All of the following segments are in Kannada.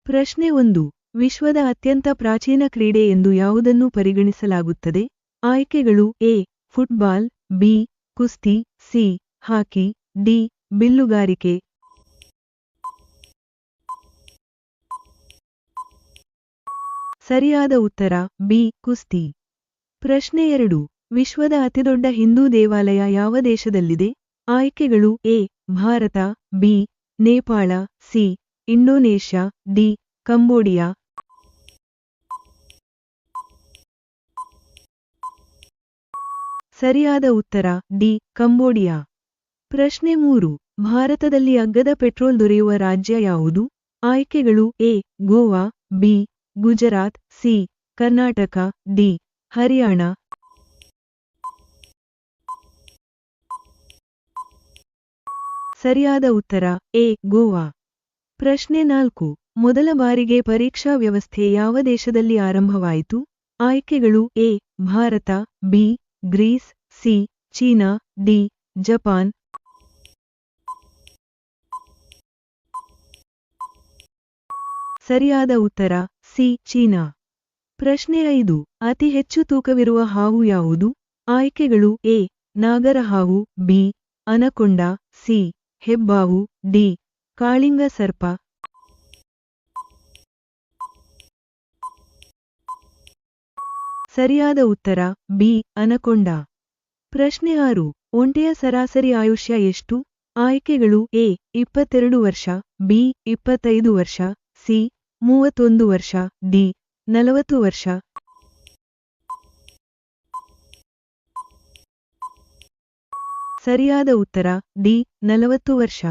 ಪ್ರಶ್ನೆ 1. ವಿಶ್ವದ ಅತ್ಯಂತ ಪ್ರಾಚೀನ ಕ್ರೀಡೆ ಎಂದು ಯಾವುದನ್ನು ಪರಿಗಣಿಸಲಾಗುತ್ತದೆ? ಆಯ್ಕೆಗಳು ಎ. Football, B. ಕುಸ್ತಿ, ಸಿ. ಹಾಕಿ, ಡಿ. ಬಿಲ್ಲುಗಾರಿಕೆ. ಸರಿಯಾದ ಉತ್ತರ ಬಿ. ಕುಸ್ತಿ. ಪ್ರಶ್ನೆ 2. ವಿಶ್ವದ ಅತಿದೊಡ್ಡ ಹಿಂದೂ ದೇವಾಲಯ ಯಾವ ದೇಶದಲ್ಲಿದೆ? ಆಯ್ಕೆಗಳು A. Bharat, B. Nepal, C. Indonesia, D. Cambodia. ಸರಿಯಾದ ಉತ್ತರ ಡಿ. ಕಂಬೋಡಿಯಾ. ಪ್ರಶ್ನೆ 3. ಭಾರತದಲ್ಲಿ ಅಗ್ಗದ ಪೆಟ್ರೋಲ್ ದೊರೆಯುವ ರಾಜ್ಯ ಯಾವುದು? ಆಯ್ಕೆಗಳು A. Goa, B. Gujarat, C. Karnataka, D. Haryana. ಸರಿಯಾದ ಉತ್ತರ ಎ. ಗೋವಾ. ಪ್ರಶ್ನೆ 4. ಮೊದಲ ಬಾರಿಗೆ ಪರೀಕ್ಷಾ ವ್ಯವಸ್ಥೆ ಯಾವ ದೇಶದಲ್ಲಿ ಆರಂಭವಾಯಿತು? ಆಯ್ಕೆಗಳು A. Bharat, B. Greece, C. China, D. Japan. ಸರಿಯಾದ ಉತ್ತರ ಸಿ. ಚೀನಾ. ಪ್ರಶ್ನೆ 5. ಅತಿ ಹೆಚ್ಚು ತೂಕವಿರುವ ಹಾವು ಯಾವುದು? ಆಯ್ಕೆಗಳು ಎ. ನಾಗರಹಾವು, ಬಿ. Anaconda, C. ಹೆಬ್ಬಾವು, ಡಿ. ಕಾಳಿಂಗ ಸರ್ಪ. ಸರಿಯಾದ ಉತ್ತರ ಬಿ. ಅನಕೊಂಡ. ಪ್ರಶ್ನೆ 6. ಒಂಟೆಯ ಸರಾಸರಿ ಆಯುಷ್ಯ ಎಷ್ಟು? ಆಯ್ಕೆಗಳು ಎ. 22 ವರ್ಷ, ಬಿ. 25 ವರ್ಷ, ಸಿ. 31 ವರ್ಷ, ಡಿ. 40 ವರ್ಷ. ಸರಿಯಾದ ಉತ್ತರ ಡಿ. 40 ವರ್ಷ.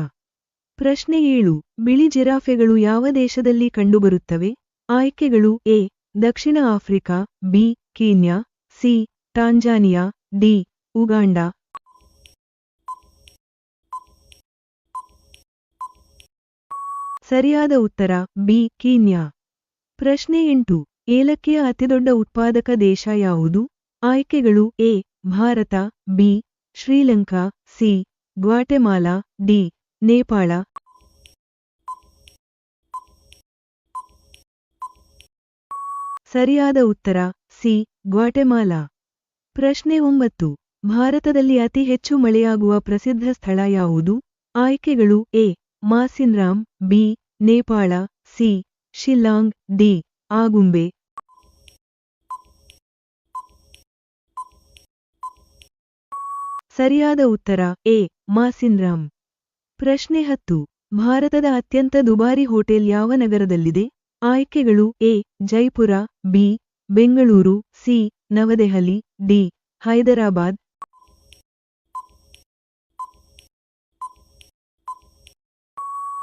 ಪ್ರಶ್ನೆ 7. ಬಿಳಿ ಜಿರಾಫೆಗಳು ಯಾವ ದೇಶದಲ್ಲಿ ಕಂಡುಬರುತ್ತವೆ? ಆಯ್ಕೆಗಳು A. Dakshina Africa, B. Kenya, C. Tanzania, D. Uganda. ಸರಿಯಾದ ಉತ್ತರ ಬಿ. ಕೀನ್ಯಾ. ಪ್ರಶ್ನೆ 8. ಏಲಕ್ಕಿಯ ಅತಿದೊಡ್ಡ ಉತ್ಪಾದಕ ದೇಶ ಯಾವುದು? ಆಯ್ಕೆಗಳು A. Bharat, B. Sri Lanka, C. Guatemala, D. Nepal. ಸರಿಯಾದ ಉತ್ತರ ಸಿ. ಗ್ವಾಟೆಮಾಲಾ. ಪ್ರಶ್ನೆ 9. ಭಾರತದಲ್ಲಿ ಅತಿ ಹೆಚ್ಚು ಮಳೆಯಾಗುವ ಪ್ರಸಿದ್ಧ ಸ್ಥಳ ಯಾವುದು? ಆಯ್ಕೆಗಳು A. Mawsynram, B. Nepal, C. Shillong, D. Agumbe. ಸರಿಯಾದ ಉತ್ತರ ಎ. ಮಾಸಿನ್ರಾಮ್. ಪ್ರಶ್ನೆ 10. ಭಾರತದ ಅತ್ಯಂತ ದುಬಾರಿ ಹೋಟೆಲ್ ಯಾವ ನಗರದಲ್ಲಿದೆ? ಆಯ್ಕೆಗಳು A. Jaipur, B. Bengaluru, C. New Delhi, D. Hyderabad.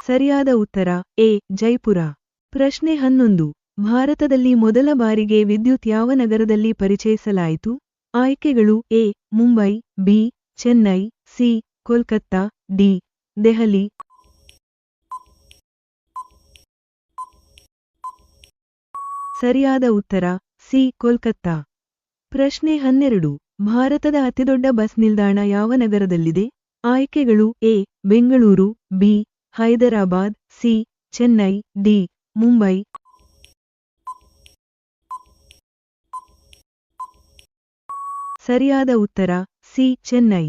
ಸರಿಯಾದ ಉತ್ತರ ಎ. ಜೈಪುರ. ಪ್ರಶ್ನೆ 11. ಭಾರತದಲ್ಲಿ ಮೊದಲ ಬಾರಿಗೆ ವಿದ್ಯುತ್ ಯಾವ ನಗರದಲ್ಲಿ ಪರಿಚಯಿಸಲಾಯಿತು? ಆಯ್ಕೆಗಳು A. Mumbai, B. Chennai, C. Kolkata, D. Delhi. ಸರಿಯಾದ ಉತ್ತರ ಸಿ. ಕೋಲ್ಕತ್ತಾ. ಪ್ರಶ್ನೆ 12. ಭಾರತದ ಅತಿದೊಡ್ಡ ಬಸ್ ನಿಲ್ದಾಣ ಯಾವ ನಗರದಲ್ಲಿದೆ? ಆಯ್ಕೆಗಳು A. Bengaluru, B. Hyderabad, C. Chennai, D. Mumbai. ಸರಿಯಾದ ಉತ್ತರ ಸಿ. ಚೆನ್ನೈ.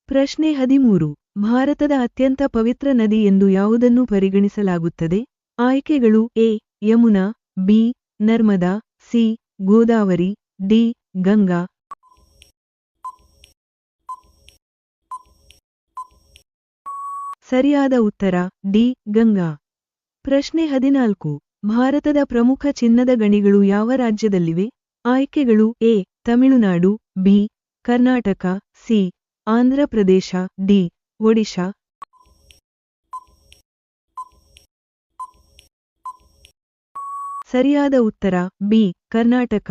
ಪ್ರಶ್ನೆ 13. ಭಾರತದ ಅತ್ಯಂತ ಪವಿತ್ರ ನದಿ ಎಂದು ಯಾವುದನ್ನು ಪರಿಗಣಿಸಲಾಗುತ್ತದೆ? ಆಯ್ಕೆಗಳು A. Yamuna, B. Narmada, C. Godavari, D. Ganga. ಸರಿಯಾದ ಉತ್ತರ ಡಿ. ಗಂಗಾ. ಪ್ರಶ್ನೆ 14. ಭಾರತದ ಪ್ರಮುಖ ಚಿನ್ನದ ಗಣಿಗಳು ಯಾವ ರಾಜ್ಯದಲ್ಲಿವೆ? ಆಯ್ಕೆಗಳು A. Tamil Nadu, B. Karnataka, C. Andhra Pradesh, D. Odisha. ಸರಿಯಾದ ಉತ್ತರ ಬಿ. ಕರ್ನಾಟಕ.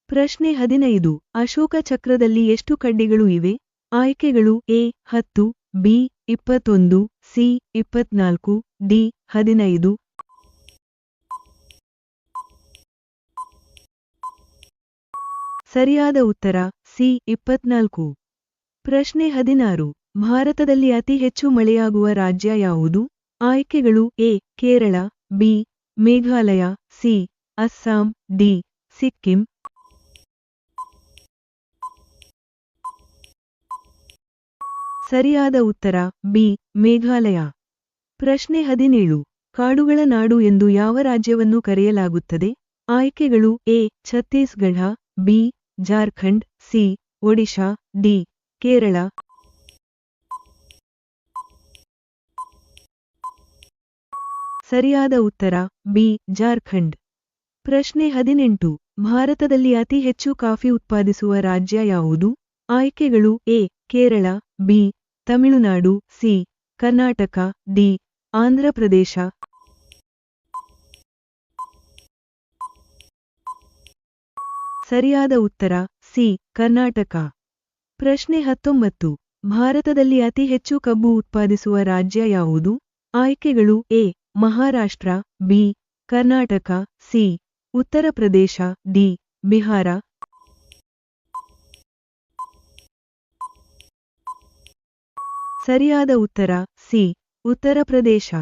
ಪ್ರಶ್ನೆ 15. ಅಶೋಕ ಚಕ್ರದಲ್ಲಿ ಎಷ್ಟು ಕಡ್ಡಿಗಳು ಇವೆ? ಆಯ್ಕೆಗಳು ಎ. 10, ಬಿ. 21, ಸಿ. 24, ಡಿ. 15. ಸರಿಯಾದ ಉತ್ತರ ಸಿ. 24. ಪ್ರಶ್ನೆ 16. ಭಾರತದಲ್ಲಿ ಅತಿ ಹೆಚ್ಚು ಮಳೆಯಾಗುವ ರಾಜ್ಯ ಯಾವುದು? ಆಯ್ಕೆಗಳು A. Kerala, B. Meghalaya, C. Assam, D. Sikkim. ಸರಿಯಾದ ಉತ್ತರ ಬಿ. ಮೇಘಾಲಯ. ಪ್ರಶ್ನೆ 17. ಕಾಡುಗಳ ನಾಡು ಎಂದು ಯಾವ ರಾಜ್ಯವನ್ನು ಕರೆಯಲಾಗುತ್ತದೆ? ಆಯ್ಕೆಗಳು A. Chhattisgarh, B. Jharkhand, C. Odisha, D. Kerala. ಸರಿಯಾದ ಉತ್ತರ ಬಿ. ಜಾರ್ಖಂಡ್. ಪ್ರಶ್ನೆ 18. ಭಾರತದಲ್ಲಿ ಅತಿ ಹೆಚ್ಚು ಕಾಫಿ ಉತ್ಪಾದಿಸುವ ರಾಜ್ಯ ಯಾವುದು? ಆಯ್ಕೆಗಳು A. Kerala, B. Tamil Nadu, C. Karnataka, D. Andhra Pradesh. ಸರಿಯಾದ ಉತ್ತರ ಸಿ. ಕರ್ನಾಟಕ. ಪ್ರಶ್ನೆ 19. ಭಾರತದಲ್ಲಿ ಅತಿ ಹೆಚ್ಚು ಕಬ್ಬು ಉತ್ಪಾದಿಸುವ ರಾಜ್ಯ ಯಾವುದು? ಆಯ್ಕೆಗಳು A. Maharashtra, B. Karnataka, C. Uttar Pradesh, D. Bihar. ಸರಿಯಾದ ಉತ್ತರ ಸಿ. ಉತ್ತರ ಪ್ರದೇಶ.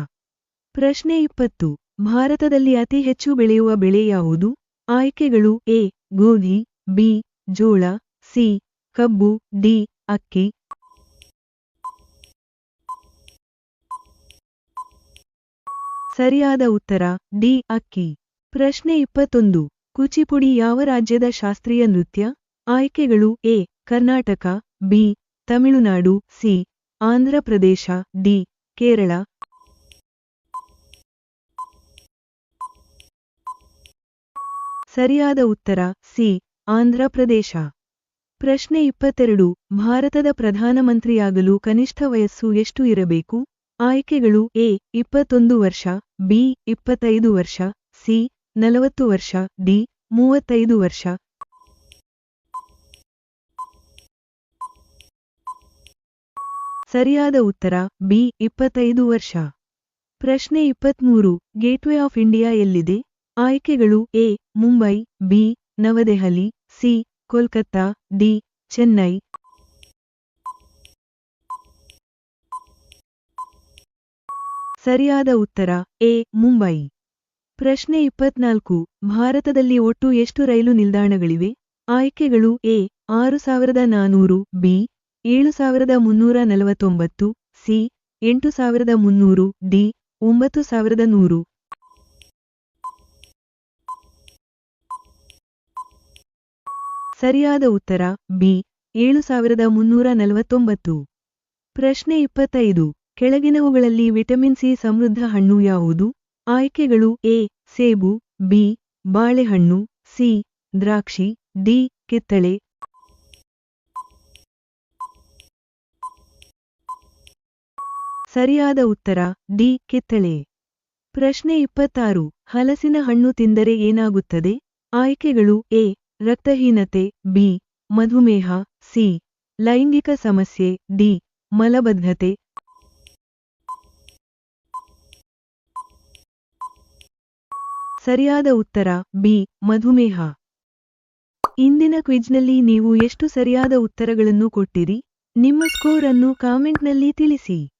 ಪ್ರಶ್ನೆ 20. ಭಾರತದಲ್ಲಿ ಅತಿ ಹೆಚ್ಚು ಬೆಳೆಯುವ ಬೆಳೆ ಯಾವುದು? ಆಯ್ಕೆಗಳು ಎ. ಗೋಧಿ, ಬಿ. ಜೋಳ, ಸಿ. ಕಬ್ಬು, ಡಿ. ಅಕ್ಕಿ. ಸರಿಯಾದ ಉತ್ತರ ಡಿ. ಅಕ್ಕಿ. ಪ್ರಶ್ನೆ 21. ಕುಚಿಪುಡಿ ಯಾವ ರಾಜ್ಯದ ಶಾಸ್ತ್ರೀಯ ನೃತ್ಯ? ಆಯ್ಕೆಗಳು A. Karnataka, B. Tamil Nadu, C. Andhra Pradesh, D. Kerala. ಸರಿಯಾದ ಉತ್ತರ ಸಿ. ಆಂಧ್ರಪ್ರದೇಶ. ಪ್ರಶ್ನೆ 22. ಭಾರತದ ಪ್ರಧಾನಮಂತ್ರಿಯಾಗಲು ಕನಿಷ್ಠ ವಯಸ್ಸು ಎಷ್ಟು ಇರಬೇಕು? ಆಯ್ಕೆಗಳು ಎ. 21 ವರ್ಷ, ಬಿ. 25 ವರ್ಷ, ಸಿ. 40 ವರ್ಷ, ಡಿ. 35 ವರ್ಷ. ಸರಿಯಾದ ಉತ್ತರ ಬಿ. 25 ವರ್ಷ. ಪ್ರಶ್ನೆ 23. ಗೇಟ್ವೇ ಆಫ್ ಇಂಡಿಯಾ ಎಲ್ಲಿದೆ? ಆಯ್ಕೆಗಳು A. Mumbai, B. New Delhi, C. Kolkata, D. Chennai. ಸರಿಯಾದ ಉತ್ತರ ಎ. ಮುಂಬೈ. ಪ್ರಶ್ನೆ 24. ಭಾರತದಲ್ಲಿ ಒಟ್ಟು ಎಷ್ಟು ರೈಲು ನಿಲ್ದಾಣಗಳಿವೆ? ಆಯ್ಕೆಗಳು ಎ. 6400, ಬಿ. 7349, ಸಿ. 8300, ಡಿ. 9100. ಸರಿಯಾದ ಉತ್ತರ ಬಿ. 7349. ಪ್ರಶ್ನೆ 25. ಕೆಳಗಿನವುಗಳಲ್ಲಿ ವಿಟಮಿನ್ ಸಿ ಸಮೃದ್ಧ ಹಣ್ಣು ಯಾವುದು? ಆಯ್ಕೆಗಳು ಎ. ಸೇಬು, ಬಿ. ಬಾಳೆಹಣ್ಣು, ಸಿ. ದ್ರಾಕ್ಷಿ, ಡಿ. ಕಿತ್ತಳೆ. ಸರಿಯಾದ ಉತ್ತರ ಡಿ. ಕಿತ್ತಳೆ. ಪ್ರಶ್ನೆ 26. ಹಲಸಿನ ಹಣ್ಣು ತಿಂದರೆ ಏನಾಗುತ್ತದೆ? ಆಯ್ಕೆಗಳು ಎ. ರಕ್ತಹೀನತೆ, ಬಿ. ಮಧುಮೇಹ, ಸಿ. ಲೈಂಗಿಕ ಸಮಸ್ಯೆ, ಡಿ. ಮಲಬದ್ಧತೆ. ಸರಿಯಾದ ಉತ್ತರ ಬಿ. ಮಧುಮೇಹ. ಇಂದಿನ ಕ್ವಿಜ್ನಲ್ಲಿ ನೀವು ಎಷ್ಟು ಸರಿಯಾದ ಉತ್ತರಗಳನ್ನು ಕೊಟ್ಟಿರಿ? ನಿಮ್ಮ ಸ್ಕೋರ್ ಅನ್ನು ಕಾಮೆಂಟ್ನಲ್ಲಿ ತಿಳಿಸಿ.